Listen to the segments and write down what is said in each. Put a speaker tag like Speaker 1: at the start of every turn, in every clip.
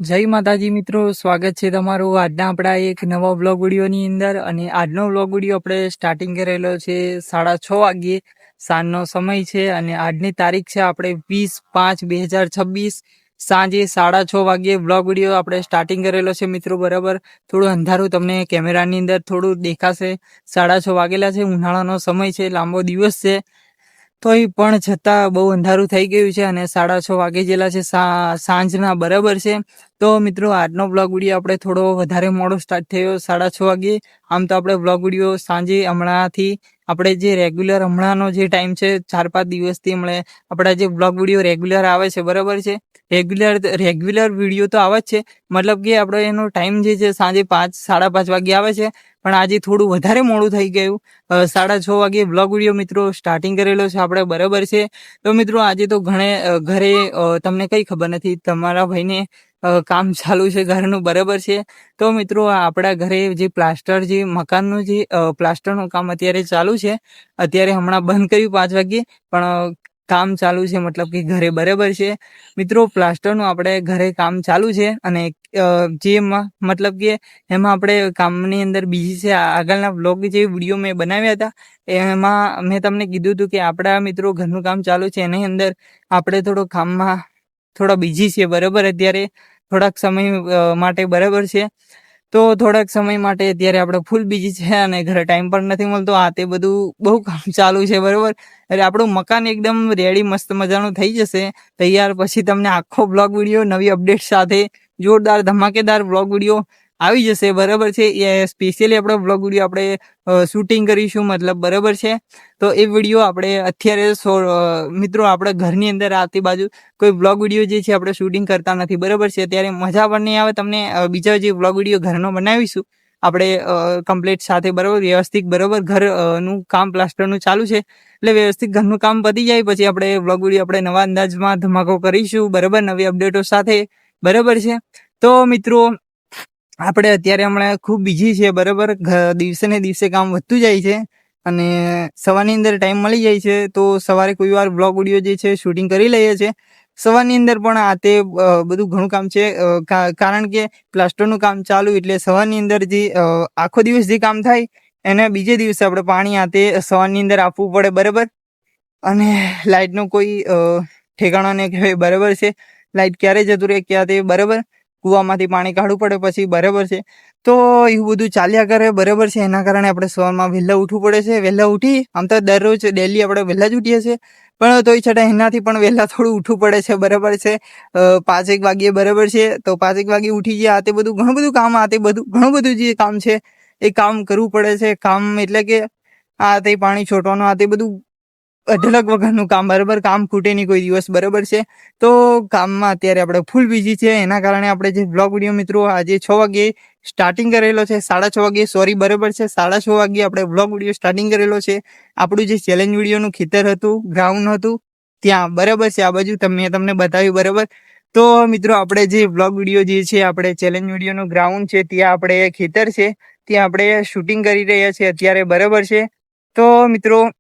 Speaker 1: જય માતાજી મિત્રો, સ્વાગત છે તમારું આજના આપણા એક નવા વ્લોગ વિડીયોની અંદર. અને આજનો વ્લોગ વિડીયો આપણે સ્ટાર્ટિંગ કરેલો છે 6:30 વાગ્યે, સાંજનો સમય છે. અને આજની તારીખ છે આપણે 20/5/2026 સાંજે 6:30 વાગ્યે વ્લોગ વિડીયો આપણે સ્ટાર્ટિંગ કરેલો છે મિત્રો. બરાબર, થોડું અંધારું તમને કેમેરાની અંદર થોડું દેખાશે. 6:30 વાગેલા છે, ઉનાળાનો સમય છે, લાંબો દિવસ છે, તોય પણ છતાં બહુ અંધારું થઈ ગયું છે અને 6:30 વાગે જેલા છે સાંજના. બરાબર છે. તો મિત્રો આજનો બ્લોગ વિડીયો આપણે થોડો વધારે મોડો સ્ટાર્ટ થયો 6:30 વાગે. આમ તો આપણે બ્લોગ વિડીયો સાંજે હમણાંથી આપણે જે રેગ્યુલર હમણાંનો જે ટાઈમ છે 4-5 દિવસથી હમણાં આપણા જે બ્લોગ વિડીયો રેગ્યુલર આવે છે. બરાબર છે, રેગ્યુલર વિડીયો તો આવે જ છે, મતલબ કે આપણે એનો ટાઈમ જે છે સાંજે 5-5:30 વાગે આવે છે. પણ આજે થોડું વધારે મોડું થઈ ગયું, 6:30 વાગે બ્લોગ વિડીયો મિત્રો સ્ટાર્ટિંગ કરેલો છે આપણે. બરાબર છે. તો મિત્રો આજે તો ઘરે તમને કઈ ખબર નથી, તમારા ભાઈને કામ ચાલુ છે ઘરનું. બરાબર છે. તો મિત્રો આપણા ઘરે જે પ્લાસ્ટર, જે મકાનનું જે પ્લાસ્ટરનું કામ અત્યારે ચાલુ છે. અત્યારે હમણાં બંધ કર્યું 5 વાગે, પણ કામ ચાલુ છે મતલબ કે ઘરે. બરાબર છે મિત્રો, પ્લાસ્ટરનું આપણે ઘરે કામ ચાલુ છે. અને જે મતલબ કે એમાં આપણે કામની અંદર બીજી છે. આગળના વ્લોગ જે વિડીયો મેં બનાવ્યા હતા એમાં મેં તમને કીધું હતું કે આપણા મિત્રો ઘરનું કામ ચાલુ છે, એની અંદર આપણે થોડો કામમાં થોડા બીજી છે. બરાબર, અત્યારે થોડાક સમય માટે. બરાબર છે. તો થોડાક સમય માટે અત્યારે આપણે ફૂલ બીજી છે અને ઘરે ટાઈમ પણ નથી મળતો. આ તે બધું બહુ કામ ચાલુ છે. બરાબર, એટલે આપણું મકાન એકદમ રેડી મસ્ત મજાનું થઈ જશે તૈયાર. પછી તમને આખો બ્લોગ વિડીયો નવી અપડેટ સાથે જોરદાર ધમાકેદાર બ્લોગ વિડીયો આવી જશે. બરાબર છે. એ સ્પેશિયલી આપણો બ્લોગ વિડીયો આપણે શૂટિંગ કરીશું મતલબ. બરાબર છે. તો એ વિડીયો આપણે અત્યારે મિત્રો આપણા ઘરની અંદર આવતી બાજુ કોઈ બ્લોગ વિડીયો જે છે આપણે શૂટિંગ કરતા નથી. બરાબર છે. ત્યારે મજા પણ નહીં આવે તમને. બીજા જે બ્લોગ વિડીયો ઘરનો બનાવીશું આપણે કમ્પ્લીટ સાથે. બરાબર, વ્યવસ્થિત. બરાબર, ઘરનું કામ પ્લાસ્ટરનું ચાલુ છે એટલે વ્યવસ્થિત ઘરનું કામ પતી જાય પછી આપણે બ્લોગ વિડીયો આપણે નવા અંદાજમાં ધમાકો કરીશું. બરાબર, નવી અપડેટો સાથે. બરાબર છે. તો મિત્રો આપણે અત્યારે હમણાં ખૂબ બીજી છે. બરાબર, દિવસે ને દિવસે કામ વધતું જાય છે અને સવારની અંદર ટાઈમ મળી જાય છે તો સવારે કોઈ વાર બ્લોગ વિડીયો જે છે શૂટિંગ કરી લઈએ છીએ. સવારની અંદર પણ આ તે બધું ઘણું કામ છે, કારણ કે પ્લાસ્ટરનું કામ ચાલુ એટલે સવારની અંદર જે આખો દિવસ જે કામ થાય એને બીજે દિવસે આપણે પાણી આ તે સવારની અંદર આપવું પડે. બરાબર, અને લાઇટનું કોઈ ઠેકાણા નહીં કહેવાય. બરાબર છે, લાઇટ ક્યારે જતું રહે ક્યાં તે. બરાબર, કૂવામાંથી પાણી કાઢવું પડે પછી. બરાબર છે. તો એવું બધું ચાલ્યા કરે. બરાબર છે. એના કારણે આપણે સવારમાં વહેલા ઉઠવું પડે છે. વહેલા ઉઠી આમ તો દરરોજ ડેલી આપણે વહેલા જ ઉઠીએ છીએ, પણ તોય છતાં એનાથી પણ વહેલા થોડું ઉઠવું પડે છે. બરાબર છે, 5-1 વાગ્યે. બરાબર છે. તો 5-1 વાગે ઉઠી ગયા. આ તે બધું ઘણું બધું કામ, આ તે બધું ઘણું બધું જે કામ છે એ કામ કરવું પડે છે. કામ એટલે કે આ તે પાણી છોડવાનું, આ તે બધું અઢળક વગરનું કામ. બરાબર, કામ ખૂટે નહીં કોઈ દિવસ. બરાબર છે. તો કામમાં અત્યારે આપણે ફૂલ બીજી છે. એના કારણે આપણે જે બ્લોગ વિડીયો મિત્રો આજે 6 વાગે સ્ટાર્ટિંગ કરેલો છે, 6:30 વાગે, સોરી. બરાબર છે, 6:30 વાગે આપણે બ્લોગ વિડીયો સ્ટાર્ટિંગ કરેલો છે. આપણું જે ચેલેન્જ વિડીયોનું ખેતર હતું, ગ્રાઉન્ડ હતું ત્યાં. બરાબર છે, આ બાજુ મેં તમને બતાવ્યું. બરાબર, તો મિત્રો આપણે જે બ્લોગ વિડીયો જે છે આપણે ચેલેન્જ વિડીયોનું ગ્રાઉન્ડ છે ત્યાં આપણે ખેતર છે ત્યાં આપણે શૂટિંગ કરી રહ્યા છીએ અત્યારે. બરાબર છે. તો મિત્રો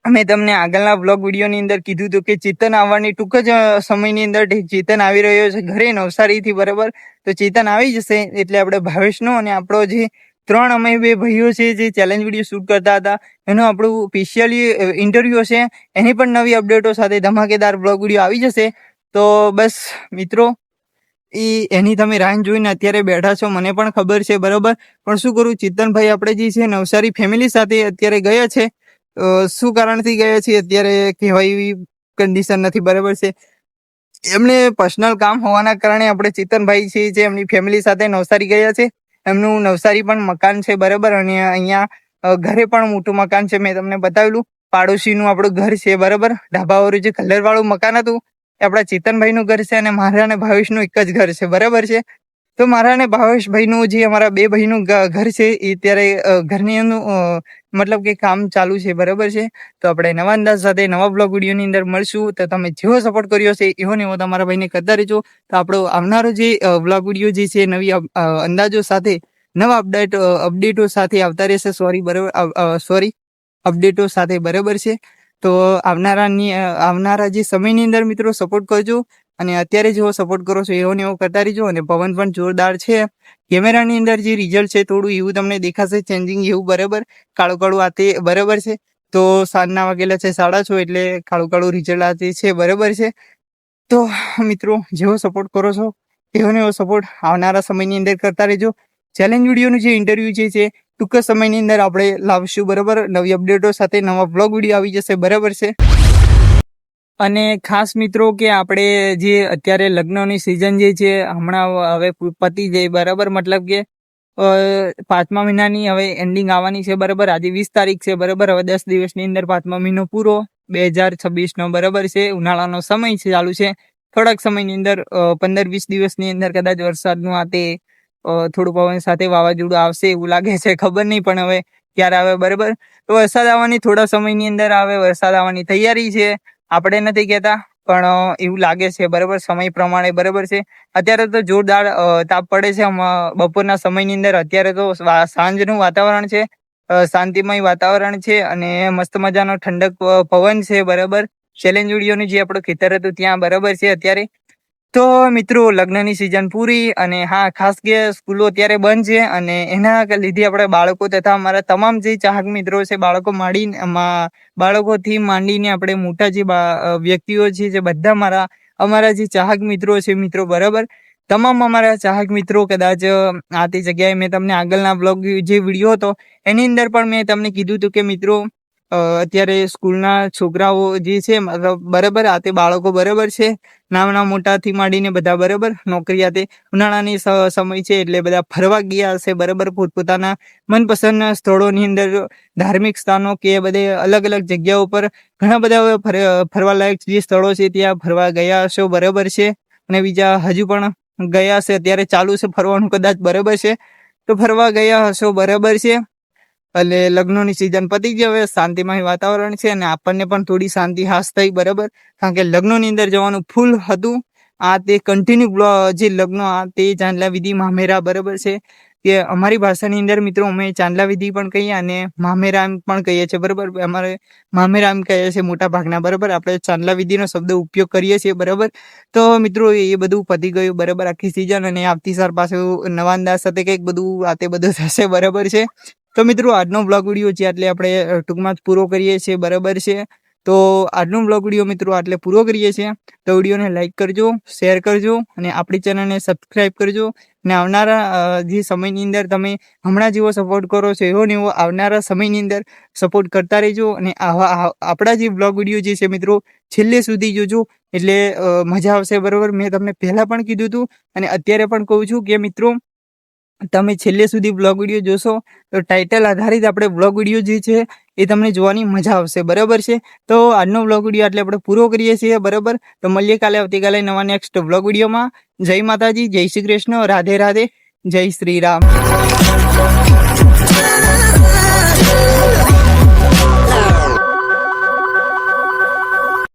Speaker 1: મેં તમને આગળના બ્લોગ વિડીયોની અંદર કીધું હતું કે ચેતન આવવાની ટૂંક જ સમયની અંદર ચેતન આવી રહ્યો છે ઘરે નવસારીથી. બરાબર, તો ચેતન આવી જશે એટલે આપણે ભાવેશનો અને આપણો જે 3 અમે 2 ભાઈઓ છે જે ચેલેન્જ વિડીયો શૂટ કરતા હતા એનું આપણું સ્પેશિયલી ઇન્ટરવ્યૂ હશે. એની પણ નવી અપડેટો સાથે ધમાકેદાર બ્લોગ વિડીયો આવી જશે. તો બસ મિત્રો એની તમે રાહ જોઈને અત્યારે બેઠા છો, મને પણ ખબર છે. બરાબર, પણ શું કરું, ચેતનભાઈ આપણે જે છે નવસારી ફેમિલી સાથે અત્યારે ગયા છે. શું કારણથી ગયા છે અત્યારે કહેવાય એવી કન્ડિશન નથી. બરાબર છે, એમને પર્સનલ કામ હોવાના કારણે આપણે ચેતનભાઈ છે જે એમની ફેમિલી સાથે નવસારી ગયા છે. એમનું નવસારી પણ મકાન છે. બરાબર, અને અહીંયા ઘરે પણ મોટું મકાન છે. મેં તમને બતાવેલું પાડોશીનું આપણું ઘર છે. બરાબર, ઢાબાવાળું જે કલરવાળું મકાન હતું એ આપણા ચેતનભાઈનું ઘર છે અને મારા અને ભાવેશનું એક જ ઘર છે. બરાબર છે. તો મારા અને ભાવેશભાઈનું જે અમારા 2 ભાઈનું ઘર છે એ અત્યારે ઘરની એનું મતલબ કે કામ ચાલુ છે. બરાબર છે. તો આપણે નવા અંદાજ સાથે નવા બ્લોગ વિડીયોની અંદર મળશું. તો તમે જેવો સપોર્ટ કર્યો છે એવો ને એવો તમારા ભાઈને કરતા રહેજો. તો આપણો આવનારો જે બ્લોગ વિડીયો જે છે નવી અંદાજો સાથે, નવા અપડેટો સાથે આવતા રહેશે. સોરી, અપડેટો સાથે. બરાબર છે. તો આવનારા જે સમયની અંદર મિત્રો સપોર્ટ કરજો. અને અત્યારે જેવો સપોર્ટ કરો છો એવો ને એવો કરતા રહીજો. અને પવન પણ જોરદાર છે. કેમેરાની અંદર જે રિઝલ્ટ છે થોડું એવું તમને દેખાશે ચેન્જિંગ એવું, બરાબર. કાળું કાળું આ તે બરાબર છે. તો સાંજના વાગેલા છે 6:30 એટલે કાળું કાળું રિઝલ્ટ આ તે છે, બરાબર છે. તો મિત્રો જેવો સપોર્ટ કરો છો એવો ને એવો સપોર્ટ આવનારા સમયની અંદર કરતા રહેજો. ચેલેન્જ વિડીયોનું જે ઇન્ટરવ્યુ છે ટૂંક સમયની અંદર આપણે લાવશું, બરાબર. નવી અપડેટો સાથે નવા બ્લોગ વિડીયો આવી જશે, બરાબર છે. અને ખાસ મિત્રો કે આપણે જે અત્યારે લગ્નની સિઝન જે છે હમણાં હવે પતી જાય, બરાબર. મતલબ કે 5મા મહિનાની હવે એન્ડિંગ આવવાની છે, બરાબર. આજે 20 તારીખ છે, બરાબર. હવે 10 દિવસની અંદર 5મા મહિનો પૂરો 2026 બરાબર છે. ઉનાળાનો સમય છે ચાલુ છે. થોડાક સમયની અંદર 15-20 દિવસની અંદર કદાચ વરસાદનું આ તે થોડું પવન સાથે વાવાઝોડું આવશે એવું લાગે છે. ખબર નહીં પણ હવે ક્યારે આવે, બરાબર. તો વરસાદ આવવાની થોડા સમયની અંદર આવે, વરસાદ આવવાની તૈયારી છે. આપણે નથી કહેતા પણ એવું લાગે છે, બરાબર. સમય પ્રમાણે, બરાબર છે. અત્યારે તો જોરદાર તાપ પડે છે બપોરના સમયની અંદર. અત્યારે તો સાંજનું વાતાવરણ છે, શાંતિમય વાતાવરણ છે અને મસ્ત મજાનો ઠંડક પવન છે, બરાબર. ચેલેન્જ વિડીયોનું જે આપણું ખેતર હતું ત્યાં, બરાબર છે અત્યારે. તો મિત્રો લગ્નની સિઝન પૂરી અને હા ખાસ કે સ્કૂલો અત્યારે બંધ છે અને એના લીધે આપણે બાળકો તથા અમારા તમામ જે ચાહક મિત્રો છે બાળકોથી માંડીને આપણે મોટા જે વ્યક્તિઓ છે જે બધા અમારા જે ચાહક મિત્રો છે મિત્રો, બરાબર. તમામ અમારા ચાહક મિત્રો કદાચ આ તે જગ્યાએ મેં તમને આગળના બ્લોગ જે વિડીયો હતો એની અંદર પણ મેં તમને કીધું હતું કે મિત્રો અત્યારે સ્કૂલના છોકરાઓ જે છે, બરાબર, આ તે બાળકો, બરાબર છે, નાના મોટાથી માંડીને બધા, બરાબર, નોકરી આતે ઉનાળાની સમય છે એટલે બધા ફરવા ગયા હશે, બરાબર. પોતપોતાના મનપસંદ સ્થળોની અંદર ધાર્મિક સ્થાનો કે બધે અલગ અલગ જગ્યાઓ પર ઘણા બધા ફરવાલાયક જે સ્થળો છે ત્યાં ફરવા ગયા હશો, બરાબર છે. અને બીજા હજુ પણ ગયા હશે, અત્યારે ચાલુ છે ફરવાનું કદાચ, બરાબર છે. તો ફરવા ગયા હશો, બરાબર છે. એટલે લગ્નોની સિઝન પતી ગઈ, હવે શાંતિમય વાતાવરણ છે અને આપણને પણ થોડી શાંતિ હાસ થઈ, બરાબર. કારણ કે લગ્નોની અંદર જવાનું ફૂલ હતું. આ તે કન્ટિન્યુ જે લગ્ન આ તે ચાંદલા વિધિ મામેરા, બરાબર છે. કે અમારી ભાષાની અંદર મિત્રો અમે ચાંદલા વિધિ પણ કહીએ અને મામેરા પણ કહીએ છીએ, બરાબર. અમારે મામેરા એમ કહીએ છીએ મોટા ભાગના, બરાબર. આપણે ચાંદલા વિધિનો શબ્દ ઉપયોગ કરીએ છીએ, બરાબર. તો મિત્રો એ બધું પતી ગયું, બરાબર, આખી સિઝન. અને આવતી સાલ પાછું નવા અંદાજ સાથે કંઈક બધું આ તે બધું થશે, બરાબર છે. તો મિત્રો આજનો બ્લોગ વિડીયો છે એટલે આપણે ટૂંકમાં જ પૂરો કરીએ છીએ, બરાબર છે. તો આજનો બ્લોગ વિડીયો મિત્રો આટલે પૂરો કરીએ છીએ. તો વિડીયોને લાઈક કરજો, શેર કરજો અને આપણી ચેનલને સબસ્ક્રાઈબ કરજો. અને આવનારા જે સમયની અંદર તમે હમણાં જેવો સપોર્ટ કરો છો એવો ને એવો આવનારા સમયની અંદર સપોર્ટ કરતા રહેજો. અને આપણા જે બ્લોગ વિડીયો જે છે મિત્રો છેલ્લે સુધી જોજો એટલે મજા આવશે, બરાબર. મેં તમને પહેલાં પણ કીધું હતું અને અત્યારે પણ કહું છું કે મિત્રો તમે છેલ્લે સુધી બ્લોગ વિડીયો જોશો તો ટાઇટલ આધારિત આપણે બ્લોગ વિડીયો જે છે એ તમને જોવાની મજા આવશે, બરાબર છે. તો આજનો બ્લોગ વિડીયો એટલે આપણે પૂરો કરીએ છીએ, બરાબર. તો મળીએ આવતીકાલે નવા નેક્સ્ટ બ્લોગ વિડીયોમાં. જય માતાજી, જય શ્રી કૃષ્ણ, રાધે રાધે, જય શ્રી રામ.